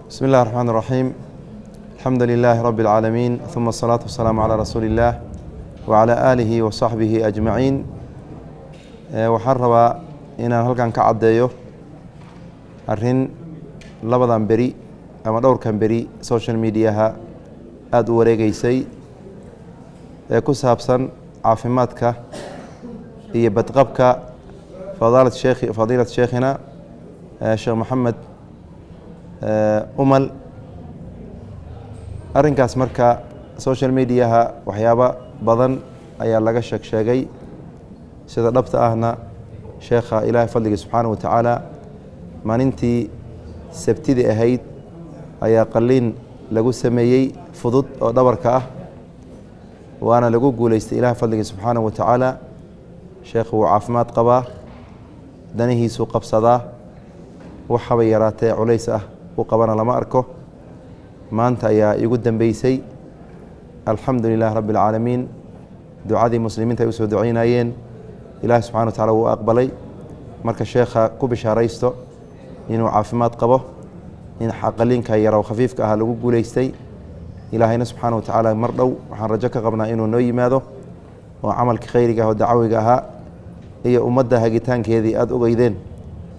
بسم الله الرحمن الرحيم. الحمد لله رب العالمين، ثم الصلاة والسلام على رسول الله وعلى آله وصحبه أجمعين. waxaan rabaa inaan halkan ka caddeeyo arrin labadan beri ama dhowrkan beri social mediaha aada u wareegeysay ee ku saabsan caafimaadka iyo badqabka fadiilad sheekhina sheekh maxamed umal. arrinkaas marka social mediaha waxyaabo badan ayaa laga sheegay, sida dhabta ahna sheekha ilaahay fadliga subxaanahu wa tacaala maalintii sabtidii ahayd ayaa qalliin lagu sameeyey fudud oo dhabarka ah, waana lagu guulaystay ilaahay fadliga subxaanahu wa tacaala. sheekhu wuu caafimaad qabaa, danihiisuu qabsadaa, waxaba yaraatee culays ah u qabana lama arko. maanta ayaa igu dambeysay. alxamdu lilah rabbi alcaalamiin. ducadii muslimiinta ay usoo duceynayeen ilaahi subxana wa tacala wuu aqbalay. marka sheekha ku bishaaraysto inuu caafimaad qabo, in qalliinka yarow khafiifka ah lagu guulaystay. ilaahayna subxaana wa tacaala mar dhow waxaan rajo ka qabnaa inuu noo yimaado oo camalkii khayriga ah oo dacawiga ahaa iyo ummadda hagitaankeedii aada ogeydeen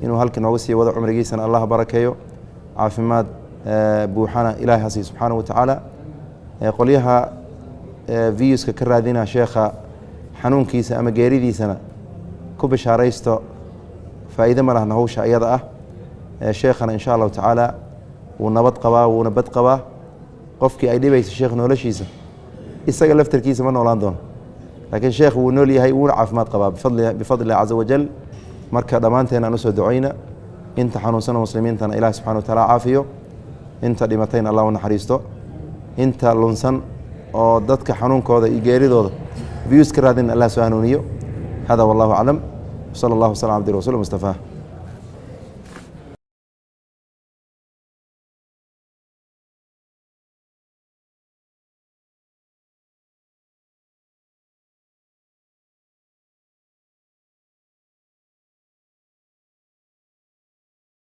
inuu halkii nooga sii wado, cumrigiisana allah barakeeyo, caafimaad buuxana ilaahay hasiy subxaana wa tacaala. qolyaha viuska ka raadina sheekha xanuunkiisa ama geeridiisana ku bishaaraysto, faa'iide ma lahna hawsha iyada ah. sheekhana insha allahu tacaala wuu nabad qabaa, wuuna bad qabaa. qofkii ay dhibayso sheekh noloshiisa isaga laftarkiisa ma noolaan doono, laakiin sheekh wuu nool yahay, wuuna caafimaad qabaa bifadli illahi caza wajal. marka dhammaanteen aan usoo ducayna, inta xanuunsana muslimiintana ilaah subxana wa taala caafiyo, inta dhimatayna allah u naxariisto, inta lunsan oo dadka xanuunkooda iyo geeridooda views ka raadin allah soo hanuuniyo. hada wallahu aclam. sala allahu waslam abdi rasul mustafa.